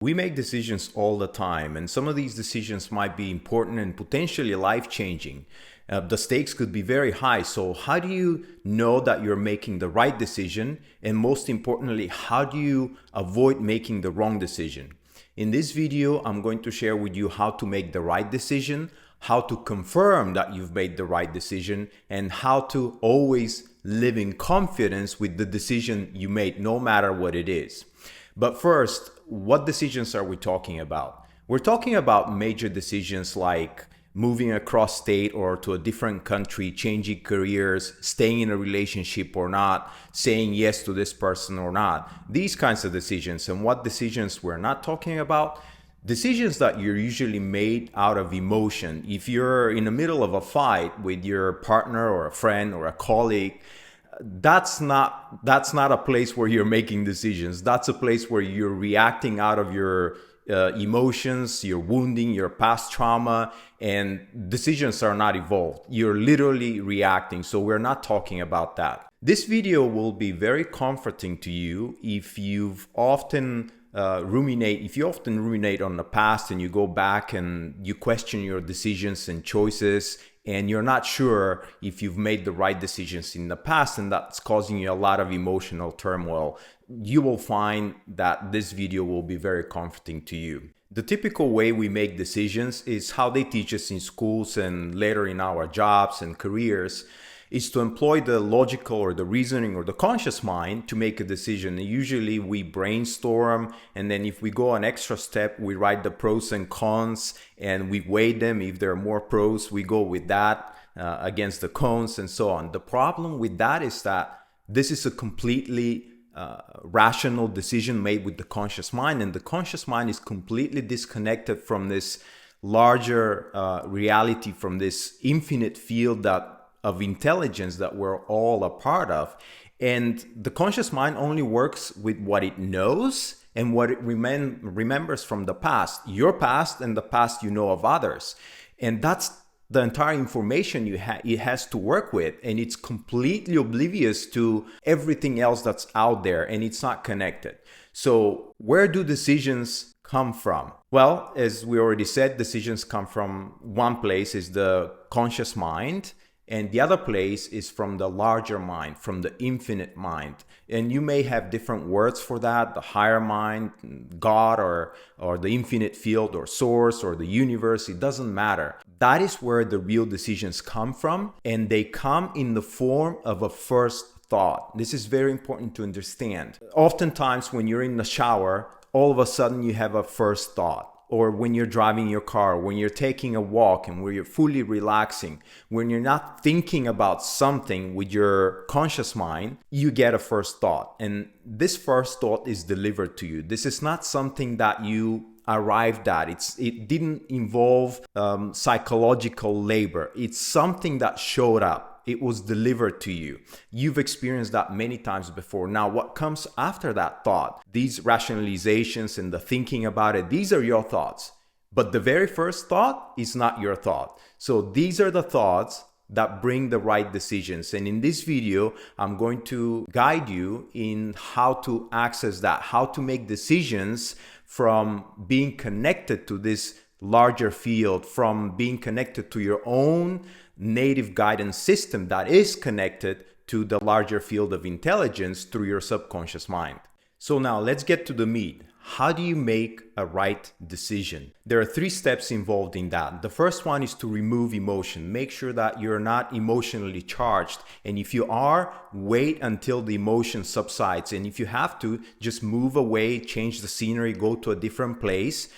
We make decisions all the time, and some of these decisions might be important and potentially life-changing. The stakes could be very high. So how do you know that you're making the right decision? And most importantly, how do you avoid making the wrong decision? In this video, I'm going to share with you how to make the right decision, how to confirm that you've made the right decision, and how to always live in confidence with the decision you made, no matter what it is. But first, what decisions are we talking about? We're talking about major decisions like moving across state or to a different country, changing careers, staying in a relationship or not, saying yes to this person or not. These kinds of decisions. And what decisions we're not talking about? Decisions that you're usually made out of emotion. If you're in the middle of a fight with your partner or a friend or a colleague, that's not a place where you're making decisions. That's a place where you're reacting out of your emotions, your wounding, your past trauma, and decisions are not evolved. You're literally reacting. So we're not talking about that. This video will be very comforting to you if you've often ruminate on the past and you go back and you question your decisions and choices, and you're not sure if you've made the right decisions in the past, and that's causing you a lot of emotional turmoil. You will find that this video will be very comforting to you. The typical way we make decisions is how they teach us in schools and later in our jobs and careers, is to employ the logical or the reasoning or the conscious mind to make a decision. And usually we brainstorm, and then if we go an extra step, we write the pros and cons and we weigh them. If there are more pros, we go with that against the cons and so on. The problem with that is that this is a completely rational decision made with the conscious mind, and the conscious mind is completely disconnected from this larger reality, from this infinite field of intelligence that we're all a part of. And the conscious mind only works with what it knows and what it remembers from the past, your past and the past you know of others. And that's the entire information it has to work with, and it's completely oblivious to everything else that's out there, and it's not connected. So where do decisions come from? Well, as we already said, decisions come from one place, is the conscious mind, and the other place is from the larger mind, from the infinite mind. And you may have different words for that, the higher mind, God, or the infinite field, or source, or the universe. It doesn't matter. That is where the real decisions come from, and they come in the form of a first thought. This is very important to understand. Oftentimes when you're in the shower, all of a sudden you have a first thought. Or when you're driving your car, when you're taking a walk and where you're fully relaxing, when you're not thinking about something with your conscious mind, you get a first thought. And this first thought is delivered to you. This is not something that you arrived at. It didn't involve psychological labor. It's something that showed up. It was delivered to you. You've experienced that many times before. Now, what comes after that thought? These rationalizations and the thinking about it, these are your thoughts. But the very first thought is not your thought. So these are the thoughts that bring the right decisions. And in this video, I'm going to guide you in how to access that, how to make decisions from being connected to this larger field, from being connected to your own native guidance system that is connected to the larger field of intelligence through your subconscious mind. So now let's get to the meat. How do you make a right decision? There are 3 steps involved in that. The first one is to remove emotion. Make sure that you're not emotionally charged. And if you are, wait until the emotion subsides. And if you have to, just move away, change the scenery, go to a different place.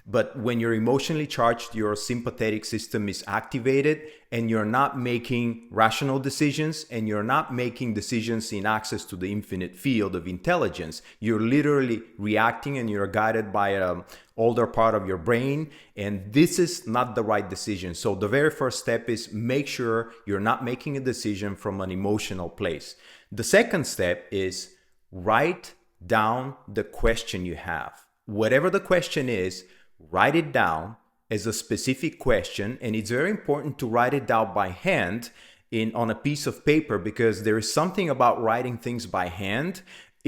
But when you're emotionally charged, your sympathetic system is activated, and you're not making rational decisions, and you're not making decisions in access to the infinite field of intelligence. You're literally reacting, and you're guided by an older part of your brain, and this is not the right decision. So the very first step is make sure you're not making a decision from an emotional place. The second step is write down the question you have. Whatever the question is, write it down as a specific question, and it's very important to write it down by hand on a piece of paper, because there is something about writing things by hand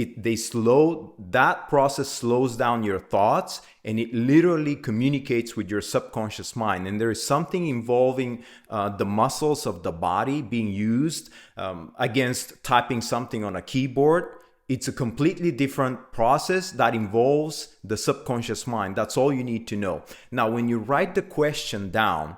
That process slows down your thoughts, and it literally communicates with your subconscious mind. And there is something involving the muscles of the body being used against typing something on a keyboard. It's a completely different process that involves the subconscious mind. That's all you need to know. Now, when you write the question down,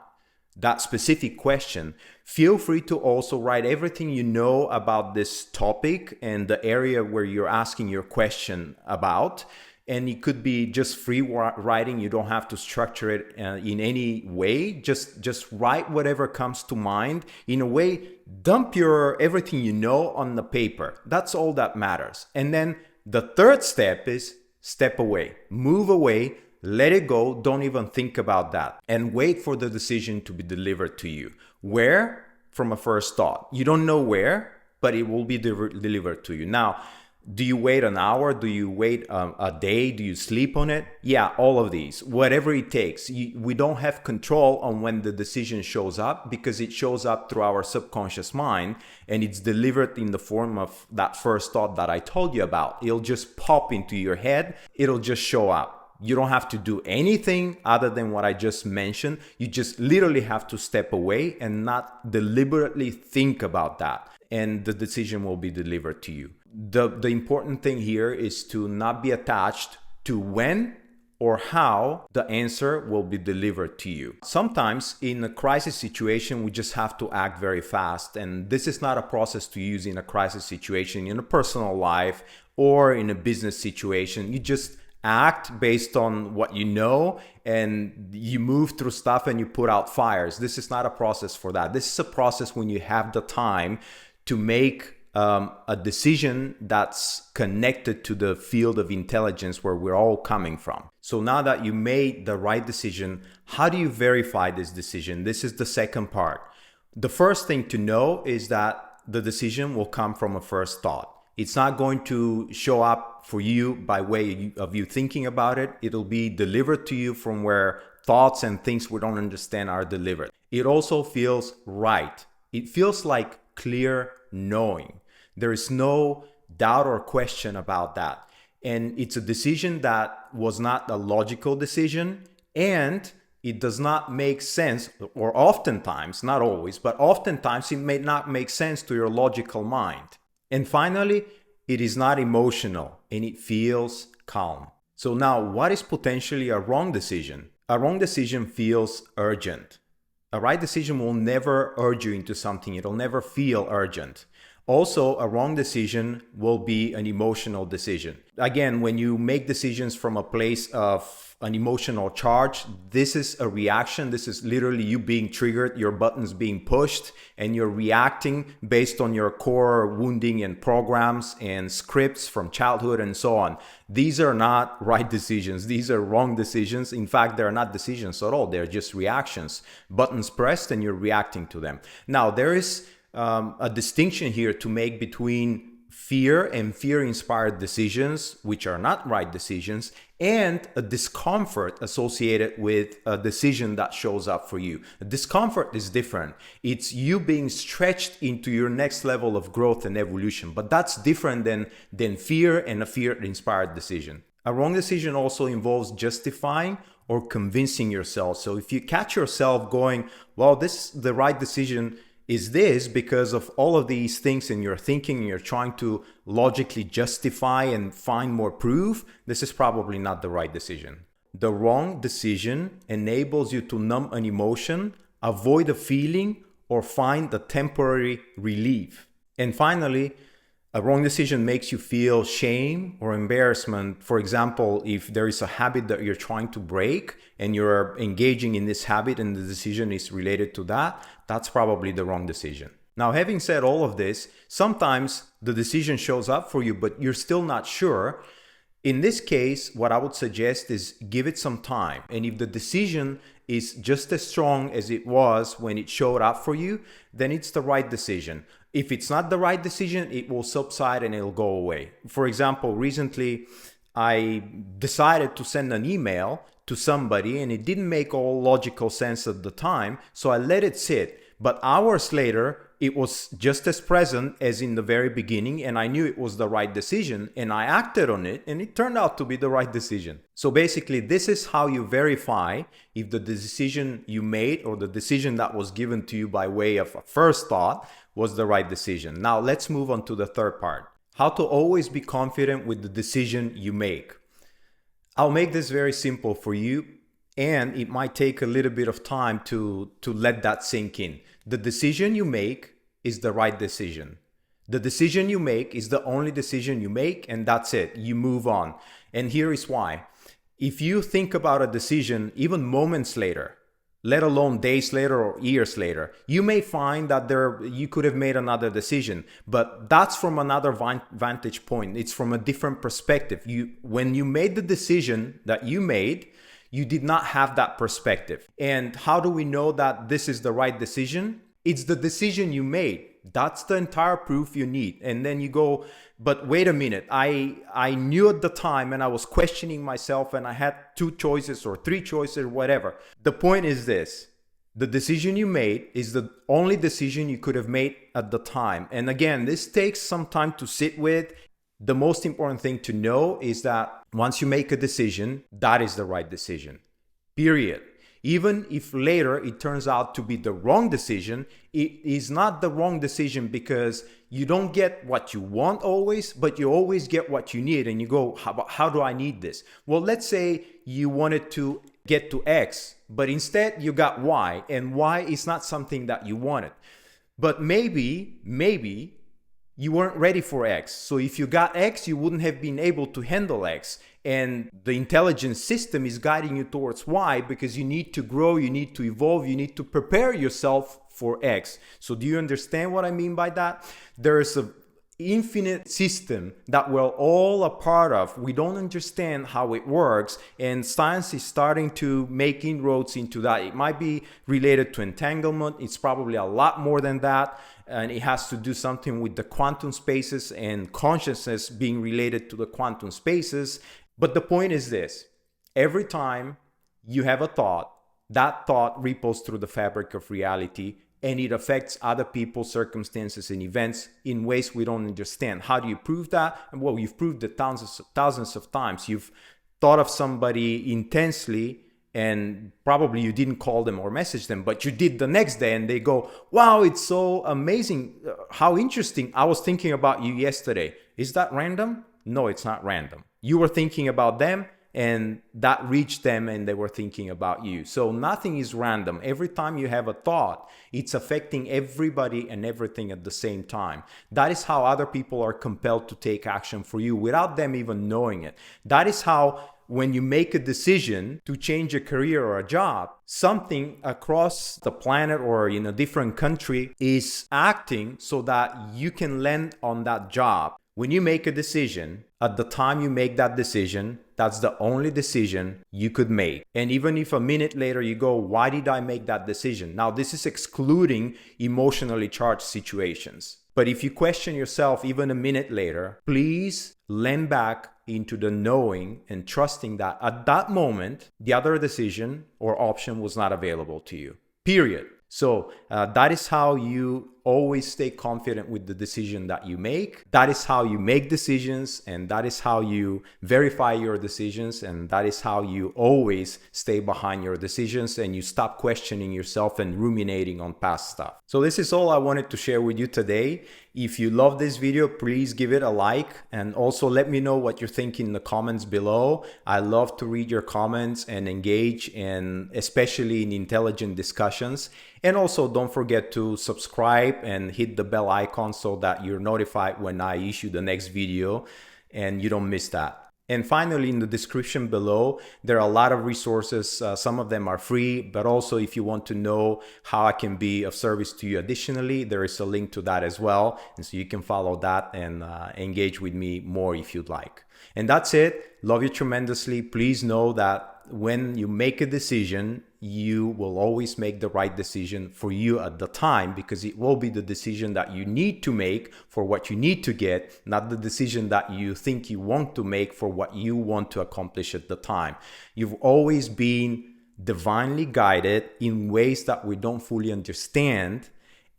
that specific question, feel free to also write everything you know about this topic and the area where you're asking your question about. And it could be just free writing. You don't have to structure it in any way. Just write whatever comes to mind. In a way, dump everything you know on the paper. That's all that matters. And then the third step is step away, move away. Let it go. Don't even think about that. And wait for the decision to be delivered to you. Where? From a first thought. You don't know where, but it will be delivered to you. Now, do you wait an hour? Do you wait a day? Do you sleep on it? Yeah, all of these. Whatever it takes. We don't have control on when the decision shows up, because it shows up through our subconscious mind, and it's delivered in the form of that first thought that I told you about. It'll just pop into your head. It'll just show up. You don't have to do anything other than what I just mentioned. You just literally have to step away and not deliberately think about that. And the decision will be delivered to you. The important thing here is to not be attached to when or how the answer will be delivered to you. Sometimes in a crisis situation, we just have to act very fast. And this is not a process to use in a crisis situation, in a personal life or in a business situation. You just act based on what you know, and you move through stuff and you put out fires. This is not a process for that. This is a process when you have the time to make a decision that's connected to the field of intelligence where we're all coming from. So now that you made the right decision, how do you verify this decision? This is the second part. The first thing to know is that the decision will come from a first thought. It's not going to show up for you by way of you thinking about it. It'll be delivered to you from where thoughts and things we don't understand are delivered. It also feels right. It feels like clear knowing. There is no doubt or question about that. And it's a decision that was not a logical decision, and it does not make sense, or oftentimes, not always, but oftentimes it may not make sense to your logical mind. And finally, it is not emotional and it feels calm. So now, what is potentially a wrong decision? A wrong decision feels urgent. A right decision will never urge you into something. It'll never feel urgent. Also, a wrong decision will be an emotional decision. Again, when you make decisions from a place of an emotional charge, this is a reaction. This is literally you being triggered, your buttons being pushed, and you're reacting based on your core wounding and programs and scripts from childhood and so on. These are not right decisions. These are wrong decisions. In fact, they're not decisions at all. They're just reactions. Buttons pressed and you're reacting to them. Now, there is a distinction here to make between fear and fear-inspired decisions, which are not right decisions, and a discomfort associated with a decision that shows up for you. A discomfort is different. It's you being stretched into your next level of growth and evolution, but that's different than fear and a fear-inspired decision. A wrong decision also involves justifying or convincing yourself. So if you catch yourself going, well, the right decision is this because of all of these things in your thinking, and you're trying to logically justify and find more proof, this is probably not the right decision. The wrong decision enables you to numb an emotion, avoid a feeling, or find a temporary relief. And finally, a wrong decision makes you feel shame or embarrassment. For example, if there is a habit that you're trying to break and you're engaging in this habit and the decision is related to that, that's probably the wrong decision. Now, having said all of this, sometimes the decision shows up for you, but you're still not sure. In this case, what I would suggest is give it some time. And if the decision is just as strong as it was when it showed up for you, then it's the right decision. If it's not the right decision, it will subside and it'll go away. For example, recently I decided to send an email to somebody and it didn't make all logical sense at the time, so I let it sit. But hours later, it was just as present as in the very beginning, and I knew it was the right decision, and I acted on it, and it turned out to be the right decision. So basically, this is how you verify if the decision you made or the decision that was given to you by way of a first thought was the right decision. Now, let's move on to the third part. How to always be confident with the decision you make. I'll make this very simple for you, and it might take a little bit of time to let that sink in. The decision you make is the right decision. The decision you make is the only decision you make, and that's it. You move on. And here is why. If you think about a decision even moments later, let alone days later or years later, you may find that you could have made another decision, but that's from another vantage point. It's from a different perspective. When you made the decision that you made, you did not have that perspective. And how do we know that this is the right decision? It's the decision you made. That's the entire proof you need. And then you go, but wait a minute, I knew at the time and I was questioning myself and I had 2 choices or 3 choices, whatever. The point is this. The decision you made is the only decision you could have made at the time. And again, this takes some time to sit with. The most important thing to know is that once you make a decision, that is the right decision. Period. Even if later it turns out to be the wrong decision, it is not the wrong decision because you don't get what you want always, but you always get what you need. And you go, how do I need this? Well, let's say you wanted to get to X, but instead you got Y, and Y is not something that you wanted. But maybe you weren't ready for X. So if you got X, you wouldn't have been able to handle X. And the intelligence system is guiding you towards Y because you need to grow, you need to evolve, you need to prepare yourself for X. So do you understand what I mean by that? There's an infinite system that we're all a part of. We don't understand how it works, and science is starting to make inroads into that. It might be related to entanglement. It's probably a lot more than that. And it has to do something with the quantum spaces and consciousness being related to the quantum spaces. But the point is this: every time you have a thought, that thought ripples through the fabric of reality, and it affects other people, circumstances, and events in ways we don't understand. How do you prove that? Well, you've proved it thousands of times. You've thought of somebody intensely, and probably you didn't call them or message them, but you did the next day, and they go, wow, it's so amazing. How interesting. I was thinking about you yesterday. Is that random? No, it's not random. You were thinking about them, and that reached them, and they were thinking about you. So nothing is random. Every time you have a thought, it's affecting everybody and everything at the same time. That is how other people are compelled to take action for you without them even knowing it. That is how, when you make a decision to change a career or a job, something across the planet or in a different country is acting so that you can land on that job. When you make a decision, at the time you make that decision, that's the only decision you could make. And even if a minute later you go, why did I make that decision? Now, this is excluding emotionally charged situations. But if you question yourself even a minute later, please lean back into the knowing and trusting that at that moment, the other decision or option was not available to you. Period. So that is how you always stay confident with the decision that you make. That is how you make decisions, and that is how you verify your decisions, and that is how you always stay behind your decisions and you stop questioning yourself and ruminating on past stuff. So this is all I wanted to share with you today. If you love this video, please give it a like, and also let me know what you're thinking in the comments below. I love to read your comments and engage, and especially in intelligent discussions. And also don't forget to subscribe and hit the bell icon so that you're notified when I issue the next video and you don't miss that. And finally, in the description below, there are a lot of resources. Some of them are free, but also if you want to know how I can be of service to you additionally, there is a link to that as well. And so you can follow that and engage with me more if you'd like. And that's it. Love you tremendously. Please know that when you make a decision, you will always make the right decision for you at the time, because it will be the decision that you need to make for what you need to get, not the decision that you think you want to make for what you want to accomplish at the time. You've always been divinely guided in ways that we don't fully understand.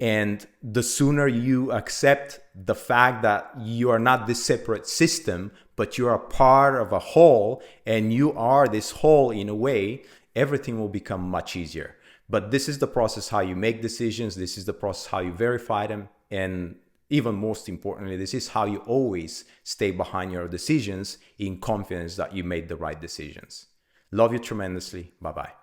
And the sooner you accept the fact that you are not this separate system, but you are a part of a whole, and you are this whole in a way, everything will become much easier. But this is the process how you make decisions. This is the process how you verify them. And even most importantly, this is how you always stay behind your decisions in confidence that you made the right decisions. Love you tremendously. Bye-bye.